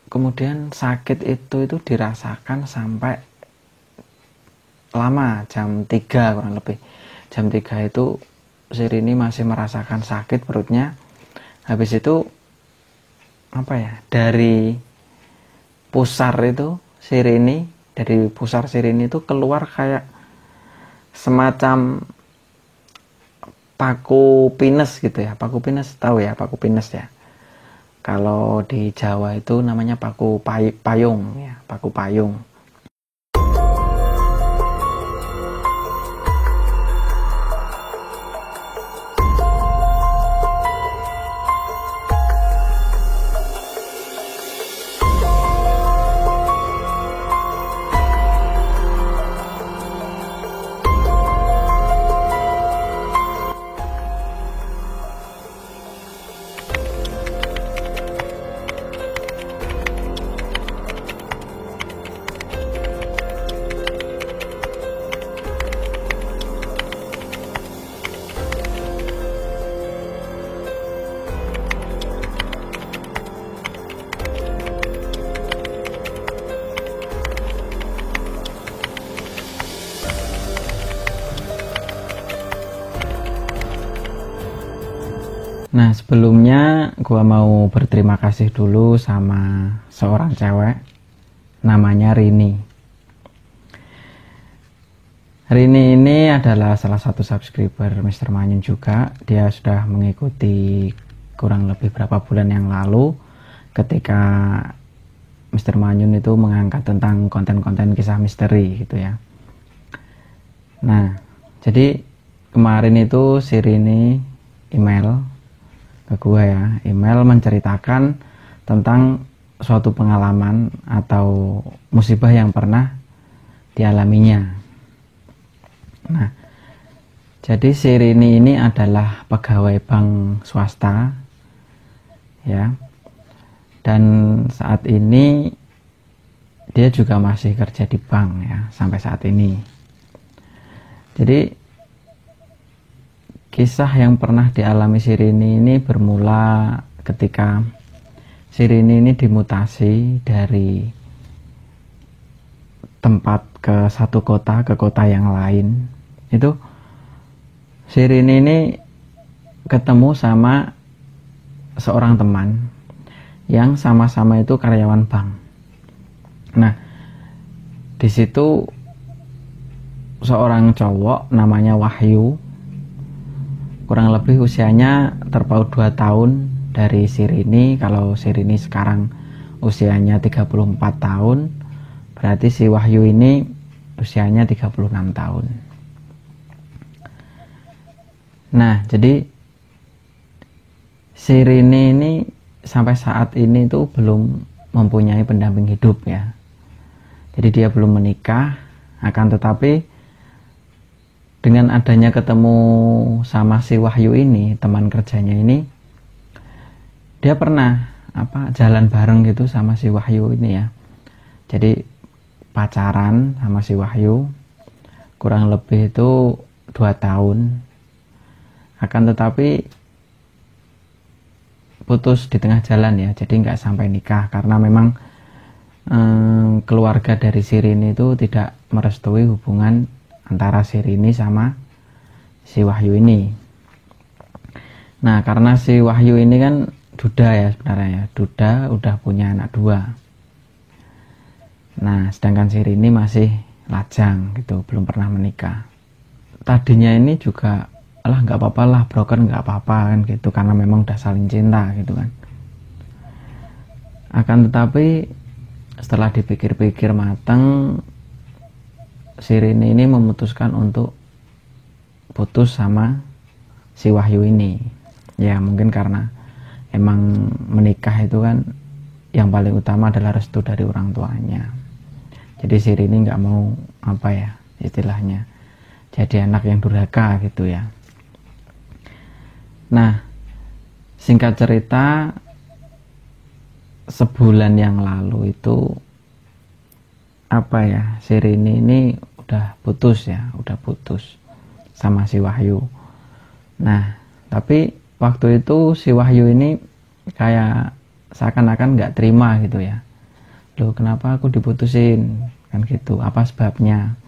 kemudian sakit itu dirasakan sampai lama, jam 3 kurang lebih. Jam 3 itu si Rini masih merasakan sakit perutnya. Habis itu dari pusar itu si Rini, dari pusar si Rini itu keluar kayak semacam paku pinus gitu ya. Paku pinus, tahu ya paku pinus ya. Kalau di Jawa itu namanya paku payung ya, paku payung. Nah, sebelumnya gua mau berterima kasih dulu sama seorang cewek namanya Rini. Rini ini adalah salah satu subscriber Mr. Manyun juga. Dia sudah mengikuti kurang lebih berapa bulan yang lalu ketika Mr. Manyun itu mengangkat tentang konten-konten kisah misteri gitu ya. Nah, jadi kemarin itu si Rini email ke gue ya, email menceritakan tentang suatu pengalaman atau musibah yang pernah dialaminya. Nah, jadi si Rini ini adalah pegawai bank swasta ya, dan saat ini dia juga masih kerja di bank ya sampai saat ini. Jadi kisah yang pernah dialami si Rini ini bermula ketika si Rini ini dimutasi dari tempat ke satu kota ke kota yang lain. Itu si Rini ini ketemu sama seorang teman yang sama-sama itu karyawan bank. Nah, di situ seorang cowok namanya Wahyu, kurang lebih usianya terpaut 2 tahun dari si Rini. Kalau si Rini sekarang usianya 34 tahun, berarti si Wahyu ini usianya 36 tahun. Nah, jadi si Rini ini sampai saat ini tuh belum mempunyai pendamping hidup ya. Jadi dia belum menikah, akan tetapi dengan adanya ketemu sama si Wahyu ini, teman kerjanya ini, dia pernah jalan bareng gitu sama si Wahyu ini ya. Jadi pacaran sama si Wahyu kurang lebih itu 2 tahun. Akan tetapi putus di tengah jalan ya, jadi nggak sampai nikah karena memang keluarga dari si Rini itu tidak merestui hubungan antara si Rini sama si Wahyu ini. Nah, karena si Wahyu ini kan duda ya sebenarnya ya, duda, udah punya anak 2. Nah, sedangkan si Rini masih lajang gitu, belum pernah menikah. Tadinya ini juga nggak apa-apa lah, broken nggak apa-apa kan gitu, karena memang udah saling cinta gitu kan. Akan tetapi setelah dipikir-pikir matang, si Rini ini memutuskan untuk putus sama si Wahyu ini. Ya mungkin karena emang menikah itu kan yang paling utama adalah restu dari orang tuanya. Jadi si Rini nggak mau istilahnya jadi anak yang durhaka gitu ya. Nah, singkat cerita, sebulan yang lalu itu si Rini ini udah putus sama si Wahyu. Nah, tapi waktu itu si Wahyu ini kayak seakan-akan nggak terima gitu ya. loh kenapa aku diputusin, kan gitu, apa sebabnya.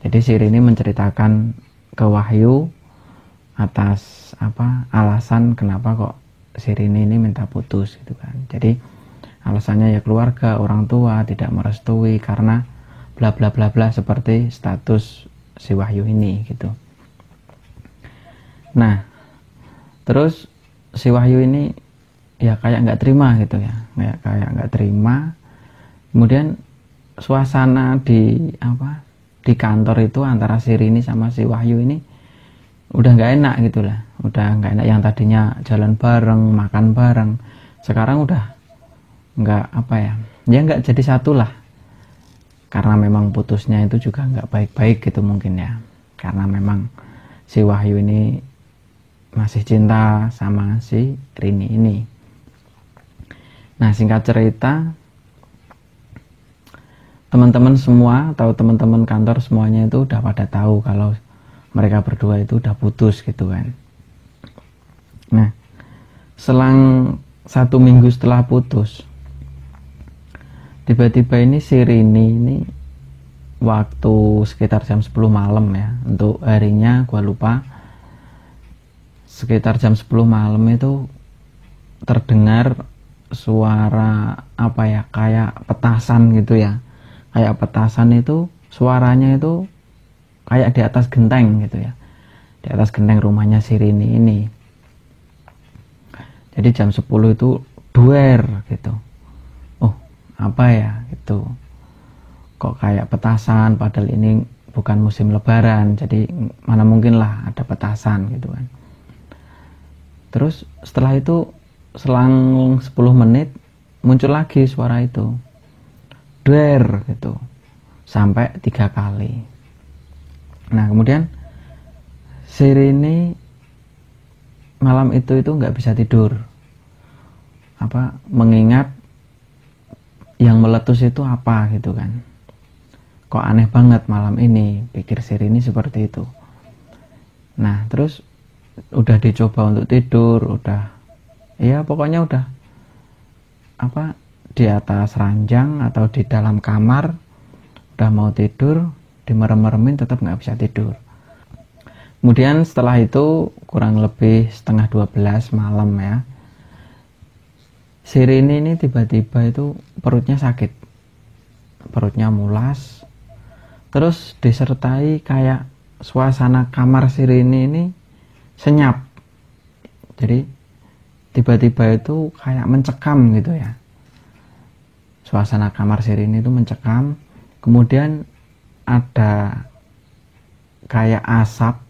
Jadi si Rini menceritakan ke Wahyu atas apa alasan kenapa kok si Rini ini minta putus gitu kan. Jadi alasannya ya keluarga, orang tua tidak merestui karena bla bla bla bla, seperti status si Wahyu ini gitu. Nah terus si Wahyu ini ya kayak nggak terima gitu ya, kayak nggak terima. Kemudian suasana di kantor itu antara si Rini sama si Wahyu ini udah nggak enak gitu lah, udah nggak enak. Yang tadinya jalan bareng, makan bareng, sekarang udah nggak nggak jadi satu lah, karena memang putusnya itu juga nggak baik-baik gitu mungkin ya, karena memang si Wahyu ini masih cinta sama si Rini ini. Nah singkat cerita, teman-teman semua atau teman-teman kantor semuanya itu udah pada tahu kalau mereka berdua itu udah putus gitu kan. Nah selang 1 minggu setelah putus, tiba-tiba ini si Rini ini waktu sekitar jam 10 malam ya, untuk harinya gua lupa, sekitar jam 10 malam itu terdengar suara kayak petasan gitu ya. Kayak petasan itu suaranya itu kayak di atas genteng gitu ya, di atas genteng rumahnya si Rini ini. Jadi jam 10 itu duer gitu, oh apa ya gitu, kok kayak petasan, padahal ini bukan musim lebaran, jadi mana mungkin lah ada petasan gitu kan. Terus setelah itu selang 10 menit muncul lagi suara itu, duer gitu, sampai 3 kali. Nah kemudian si Rini malam itu nggak bisa tidur, mengingat yang meletus itu apa gitu kan, kok aneh banget malam ini, pikir si Rini seperti itu. Nah terus udah dicoba untuk tidur, pokoknya udah di atas ranjang atau di dalam kamar, udah mau tidur, dimerem-meremin tetap nggak bisa tidur. Kemudian setelah itu kurang lebih setengah 12 malam ya, si Rini ini tiba-tiba itu perutnya sakit, perutnya mulas, terus disertai kayak suasana kamar si Rini ini senyap. Jadi tiba-tiba itu kayak mencekam gitu ya, suasana kamar si Rini itu mencekam. Kemudian ada kayak asap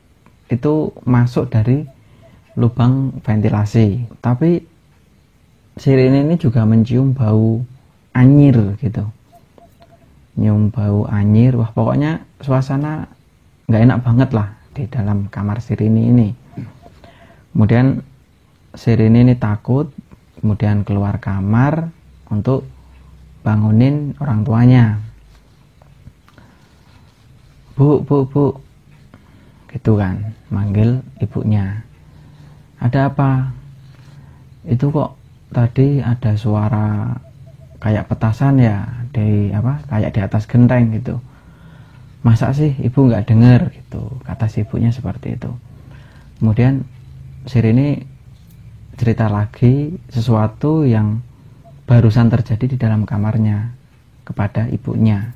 itu masuk dari lubang ventilasi, tapi si Rini ini juga mencium bau anyir gitu, nyium bau anyir. Wah pokoknya suasana nggak enak banget lah di dalam kamar si Rini ini. Kemudian si Rini ini takut, kemudian keluar kamar untuk bangunin orang tuanya. Bu gitu kan, manggil ibunya. Ada apa? Itu kok tadi ada suara kayak petasan ya, kayak di atas genteng gitu. Masa sih ibu nggak dengar gitu, kata si ibunya seperti itu. Kemudian si Rini cerita lagi sesuatu yang barusan terjadi di dalam kamarnya kepada ibunya.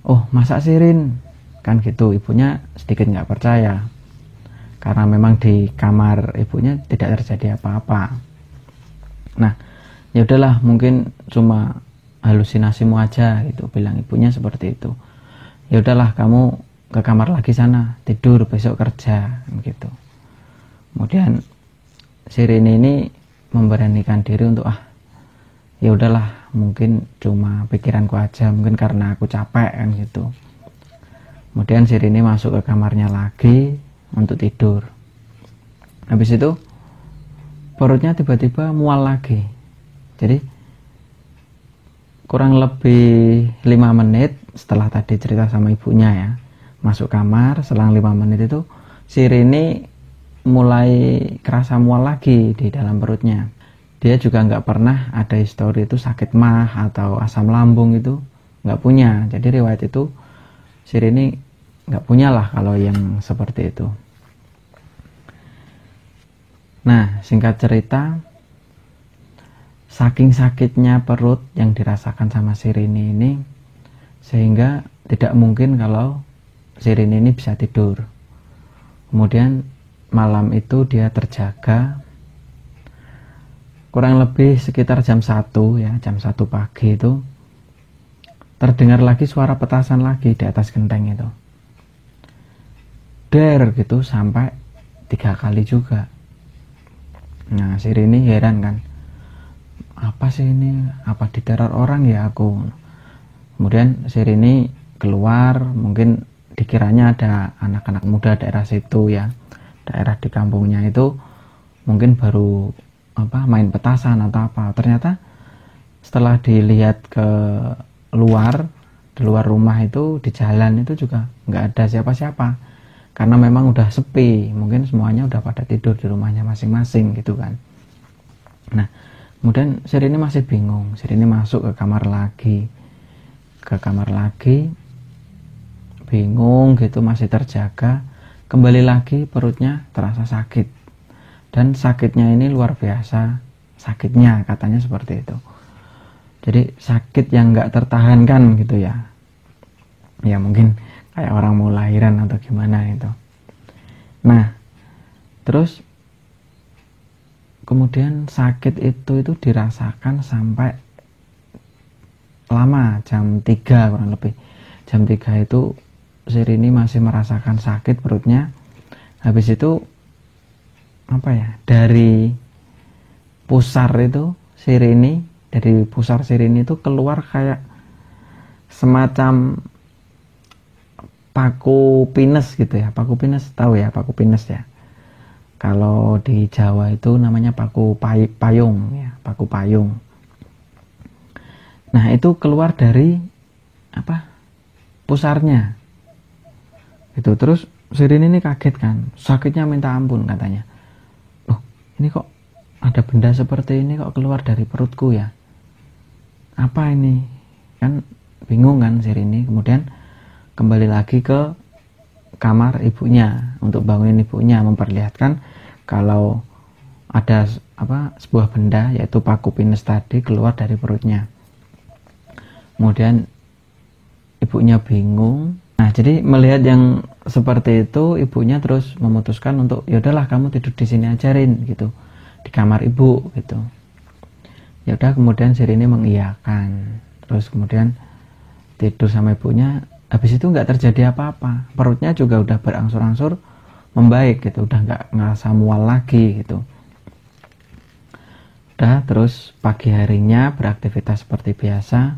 Oh masa sih Rin, kan gitu. Ibunya sedikit nggak percaya, karena memang di kamar ibunya tidak terjadi apa-apa. Nah ya udahlah, mungkin cuma halusinasimu aja gitu, bilang ibunya seperti itu. Ya udahlah, kamu ke kamar lagi sana, tidur, besok kerja gitu. Kemudian si Rini ini memberanikan diri untuk ya udahlah, mungkin cuma pikiranku aja, mungkin karena aku capek kan gitu. Kemudian si Rini masuk ke kamarnya lagi untuk tidur. Habis itu perutnya tiba-tiba mual lagi. Jadi kurang lebih 5 menit setelah tadi cerita sama ibunya ya, masuk kamar, selang 5 menit itu si Rini mulai kerasa mual lagi di dalam perutnya. dia juga nggak pernah ada histori itu sakit mah atau asam lambung, itu nggak punya. Jadi riwayat itu si Rini nggak punya lah kalau yang seperti itu. Nah, singkat cerita, saking sakitnya perut yang dirasakan sama si Rini ini, sehingga tidak mungkin kalau si Rini ini bisa tidur. Kemudian malam itu dia terjaga, kurang lebih sekitar jam 1 ya, jam 1 pagi itu terdengar lagi suara petasan lagi di atas genteng itu. Der gitu sampai 3 kali juga. Nah, si Rini heran kan, apa sih ini, apa diteror orang ya aku. Kemudian si Rini keluar, mungkin dikiranya ada anak-anak muda daerah situ ya, daerah di kampungnya itu mungkin baru main petasan atau apa. Ternyata setelah dilihat ke luar, di luar rumah itu, di jalan itu juga nggak ada siapa-siapa, karena memang udah sepi, mungkin semuanya udah pada tidur di rumahnya masing-masing gitu kan. Nah, kemudian si Rini masih bingung. Si Rini masuk ke kamar lagi, bingung gitu, masih terjaga. Kembali lagi perutnya terasa sakit, dan sakitnya ini luar biasa sakitnya, katanya seperti itu. Jadi sakit yang nggak tertahankan gitu ya, ya mungkin kayak orang mau lahiran atau gimana itu. Nah, terus kemudian sakit itu dirasakan sampai lama, jam 3 kurang lebih. Jam 3 itu si Rini masih merasakan sakit perutnya. Habis itu dari pusar itu si Rini, dari pusar si Rini itu keluar kayak semacam paku pines gitu ya. Paku pines, tahu ya paku pines ya? Kalau di Jawa itu namanya paku payung ya, paku payung. Nah, itu keluar dari pusarnya. Itu terus si Rini ini kaget kan, sakitnya minta ampun katanya. Loh, ini kok ada benda seperti ini kok keluar dari perutku ya? Apa ini? Kan bingung kan si Rini. Kemudian kembali lagi ke kamar ibunya untuk bangunin ibunya, memperlihatkan kalau ada sebuah benda, yaitu paku pines tadi, keluar dari perutnya. Kemudian ibunya bingung. Nah, jadi melihat yang seperti itu, ibunya terus memutuskan untuk, ya udahlah kamu tidur di sini aja Rin gitu, di kamar ibu gitu. Ya udah, kemudian si Rini mengiyakan. Terus kemudian tidur sama ibunya. Habis itu nggak terjadi apa-apa, perutnya juga udah berangsur-angsur membaik gitu, udah nggak ngerasa mual lagi gitu. Udah, terus pagi harinya beraktivitas seperti biasa,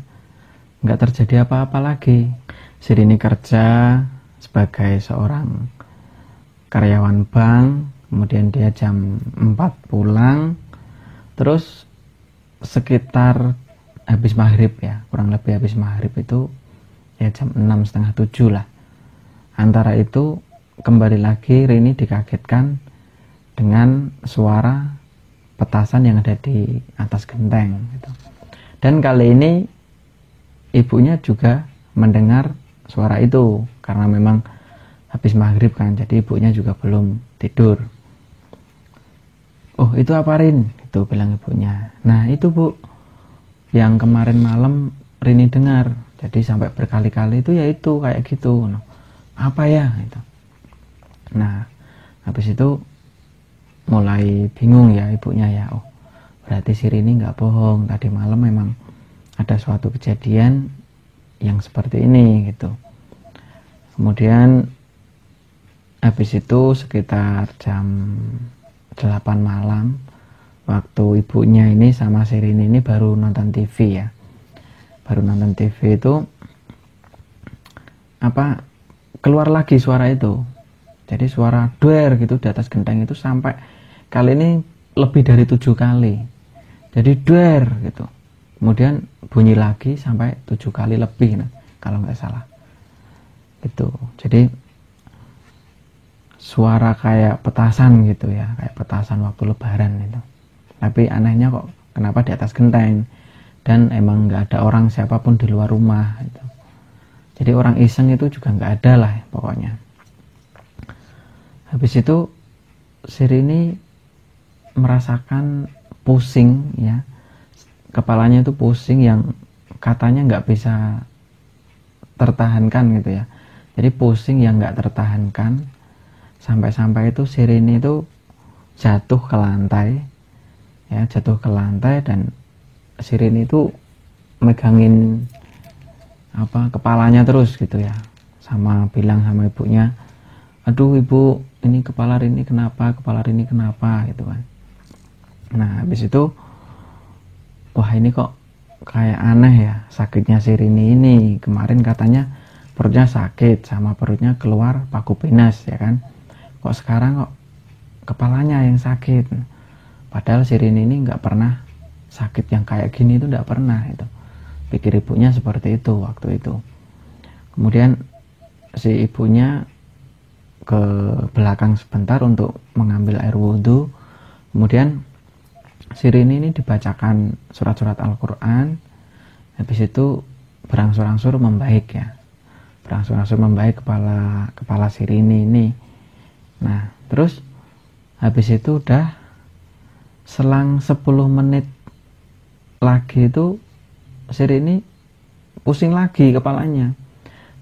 nggak terjadi apa-apa lagi. Si Rini kerja sebagai seorang karyawan bank, kemudian dia jam 4 pulang, terus sekitar habis maghrib ya, kurang lebih habis maghrib itu ya jam 6, setengah 7 lah. Antara itu kembali lagi Rini dikagetkan dengan suara petasan yang ada di atas genteng gitu. Dan kali ini ibunya juga mendengar suara itu, karena memang habis maghrib kan, jadi ibunya juga belum tidur. Oh, itu apa Rin? Itu bilang ibunya. Nah, itu Bu, yang kemarin malam Rini dengar. Jadi sampai berkali-kali itu ya itu kayak gitu. Apa ya itu? Nah, habis itu mulai bingung ya ibunya ya. Oh, berarti si Rini nggak bohong. Tadi malam memang ada suatu kejadian yang seperti ini gitu. Kemudian habis itu sekitar jam 8 malam, waktu ibunya ini sama si Rini ini baru nonton TV ya. Baru nonton TV itu keluar lagi suara itu. Jadi suara duer gitu di atas genteng itu sampai kali ini lebih dari 7 kali. Jadi duer gitu. Kemudian bunyi lagi sampai 7 kali lebih, nah, kalau nggak salah. Itu. Jadi suara kayak petasan gitu ya, kayak petasan waktu lebaran itu. Tapi anehnya kok kenapa di atas genteng, dan emang nggak ada orang siapapun di luar rumah gitu. Jadi orang iseng itu juga nggak ada lah pokoknya. Habis itu si Rini merasakan pusing ya, kepalanya itu pusing yang katanya nggak bisa tertahankan gitu ya. Jadi pusing yang nggak tertahankan, sampai-sampai itu si Rini itu jatuh ke lantai ya, jatuh ke lantai, dan si Rini itu megangin kepalanya terus gitu ya, sama bilang sama ibunya, aduh ibu, ini kepala Rini kenapa gitu kan. Nah habis itu, wah ini kok kayak aneh ya sakitnya si Rini ini. Kemarin katanya perutnya sakit sama perutnya keluar paku penas ya kan, kok sekarang kok kepalanya yang sakit. Padahal si Rini ini nggak pernah sakit yang kayak gini, itu nggak pernah itu. Pikir ibunya seperti itu waktu itu. Kemudian si ibunya ke belakang sebentar untuk mengambil air wudhu. Kemudian si Rini ini dibacakan surat-surat Al-Quran. Habis itu berangsur-angsur membaik ya, berangsur-angsur membaik kepala si Rini ini. Nah terus habis itu udah selang 10 menit lagi itu si Rini pusing lagi kepalanya.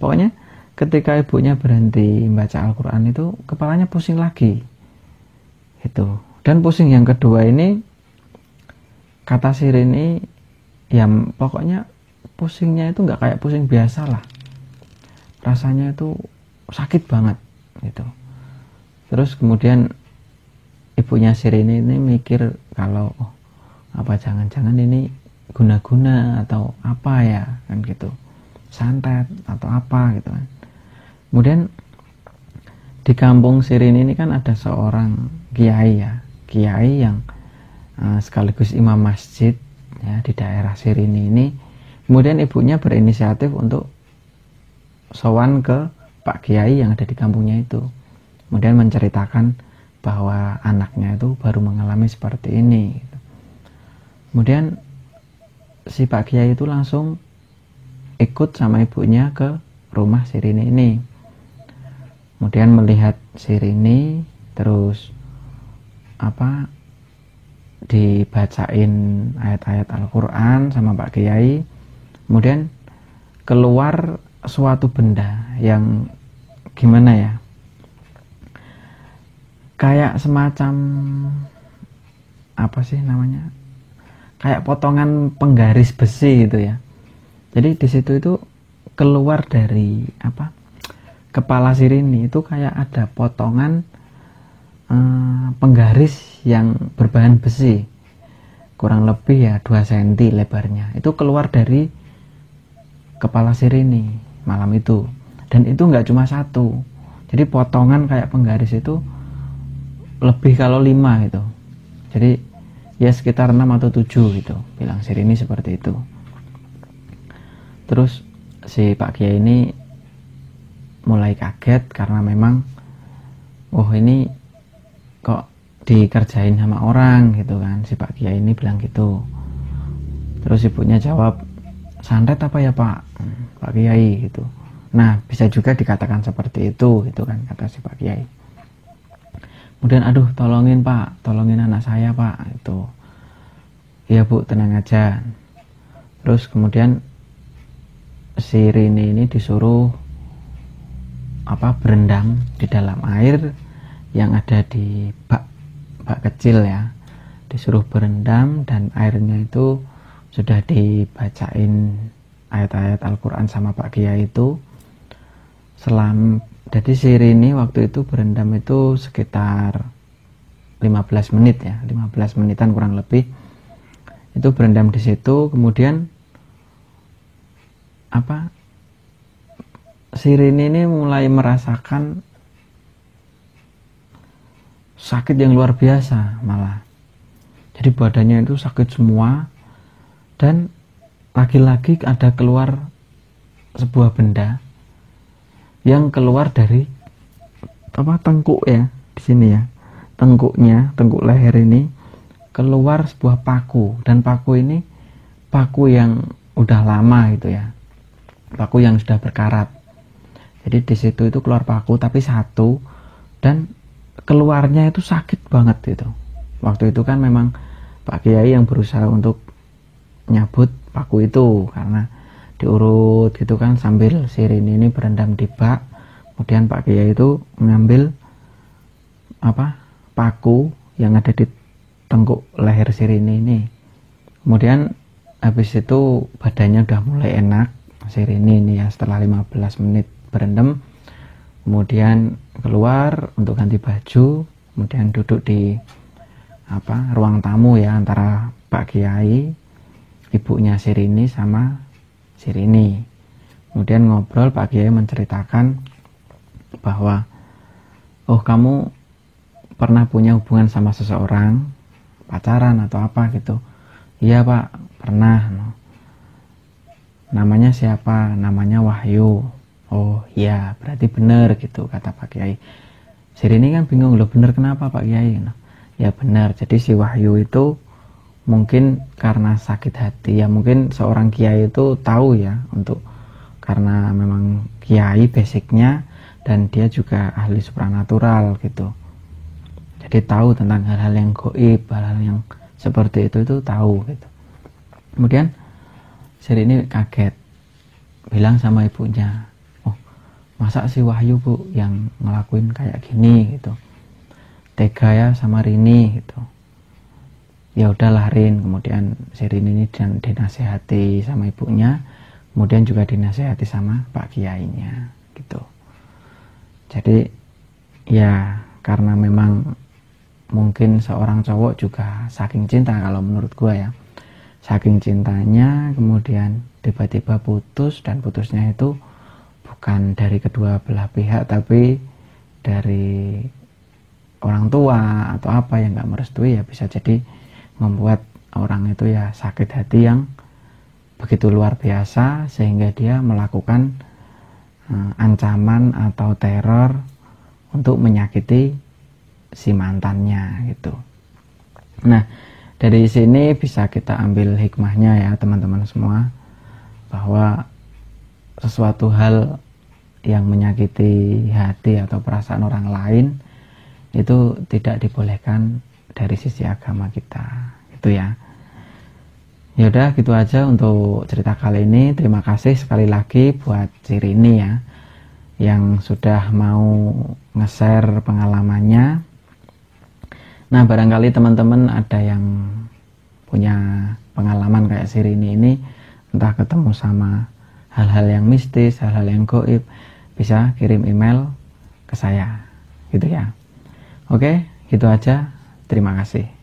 Pokoknya ketika ibunya berhenti membaca Al-Quran itu kepalanya pusing lagi itu. Dan pusing yang kedua ini, kata si Rini, ya pokoknya pusingnya itu nggak kayak pusing biasa lah, rasanya itu sakit banget gitu. Terus kemudian ibunya si Rini ini mikir kalau apa jangan-jangan ini guna-guna atau apa ya kan gitu, santet atau apa gitu kan. Kemudian di kampung si Rini ini kan ada seorang kiai ya, kiai yang sekaligus imam masjid ya di daerah si Rini ini. Kemudian ibunya berinisiatif untuk sowan ke Pak Kiai yang ada di kampungnya itu, kemudian menceritakan bahwa anaknya itu baru mengalami seperti ini gitu. Kemudian si Pak Kiai itu langsung ikut sama ibunya ke rumah si Rini ini. Kemudian melihat si Rini, terus dibacain ayat-ayat Al-Quran sama Pak Kiai. Kemudian keluar suatu benda yang gimana ya, kayak semacam apa sih namanya, kayak potongan penggaris besi gitu ya. Jadi di situ itu keluar dari kepala si Rini itu kayak ada potongan penggaris yang berbahan besi, kurang lebih ya 2 cm lebarnya, itu keluar dari kepala si Rini malam itu. Dan itu nggak cuma satu, jadi potongan kayak penggaris itu lebih kalau 5 gitu. Jadi ya sekitar 6 atau 7 gitu, bilang si Rini seperti itu. Terus si Pak Kiai ini mulai kaget karena memang ini kok dikerjain sama orang gitu kan, si Pak Kiai ini bilang gitu. Terus ibunya jawab, santet apa ya Pak Kiai gitu. Nah bisa juga dikatakan seperti itu gitu kan, kata si Pak Kiai. Kemudian aduh tolongin Pak, tolongin anak saya Pak itu. Iya Bu, tenang aja. Terus kemudian si Rini ini disuruh berendam di dalam air yang ada di bak kecil ya, disuruh berendam, dan airnya itu sudah dibacain ayat-ayat Al-Quran sama Pak Kiai itu. Jadi si Rini waktu itu berendam itu sekitar 15 menit ya, 15 menitan kurang lebih. Itu berendam di situ. Kemudian si Rini ini mulai merasakan sakit yang luar biasa malah. Jadi badannya itu sakit semua, dan lagi-lagi ada keluar sebuah benda yang keluar dari tengkuk ya, di sini ya, tengkuk leher ini keluar sebuah paku, dan paku ini paku yang udah lama gitu ya, paku yang sudah berkarat. Jadi di situ itu keluar paku tapi satu, dan keluarnya itu sakit banget gitu. Waktu itu kan memang Pak Kiai yang berusaha untuk nyabut paku itu, karena diurut gitu kan sambil sirine ini berendam di bak. Kemudian Pak Kiai itu mengambil paku yang ada di tengkuk leher sirine ini. Kemudian habis itu badannya udah mulai enak sirine ini ya, setelah 15 menit berendam. Kemudian keluar untuk ganti baju, kemudian duduk di ruang tamu ya, antara Pak Kiai, ibunya Sirine sama Sirine. Kemudian ngobrol, Pak Kiai menceritakan bahwa oh, kamu pernah punya hubungan sama seseorang, pacaran atau apa gitu. Iya Pak, pernah. Namanya siapa? Namanya Wahyu. Oh iya, berarti benar gitu, kata Pak Kiai. Sirine kan bingung, loh benar kenapa Pak Kiai? Ya benar, jadi si Wahyu itu mungkin karena sakit hati ya, mungkin seorang kiai itu tahu ya, untuk karena memang kiai basicnya dan dia juga ahli supranatural gitu, jadi tahu tentang hal-hal yang gaib, hal-hal yang seperti itu tahu gitu. Kemudian Sirine kaget, bilang sama ibunya, oh masa si Wahyu Bu yang ngelakuin kayak gini gitu, tega ya sama Rini gitu. Ya udahlah Rin. Kemudian Sirine ini dinasehati sama ibunya, kemudian juga dinasehati sama Pak Kiainya gitu. Jadi ya karena memang mungkin seorang cowok juga saking cinta, kalau menurut gua ya, saking cintanya kemudian tiba-tiba putus, dan putusnya itu bukan dari kedua belah pihak tapi dari orang tua atau apa yang nggak merestui, ya bisa jadi membuat orang itu ya sakit hati yang begitu luar biasa sehingga dia melakukan ancaman atau teror untuk menyakiti si mantannya gitu. Nah, dari sini bisa kita ambil hikmahnya ya teman-teman semua, bahwa sesuatu hal yang menyakiti hati atau perasaan orang lain itu tidak dibolehkan dari sisi agama kita, gitu ya. Yaudah, gitu aja untuk cerita kali ini. Terima kasih sekali lagi buat Sirine ya, yang sudah mau nge-share pengalamannya. Nah, barangkali teman-teman ada yang punya pengalaman kayak Sirine ini, entah ketemu sama hal-hal yang mistis, hal-hal yang gaib, bisa kirim email ke saya, gitu ya. Oke, gitu aja. Terima kasih.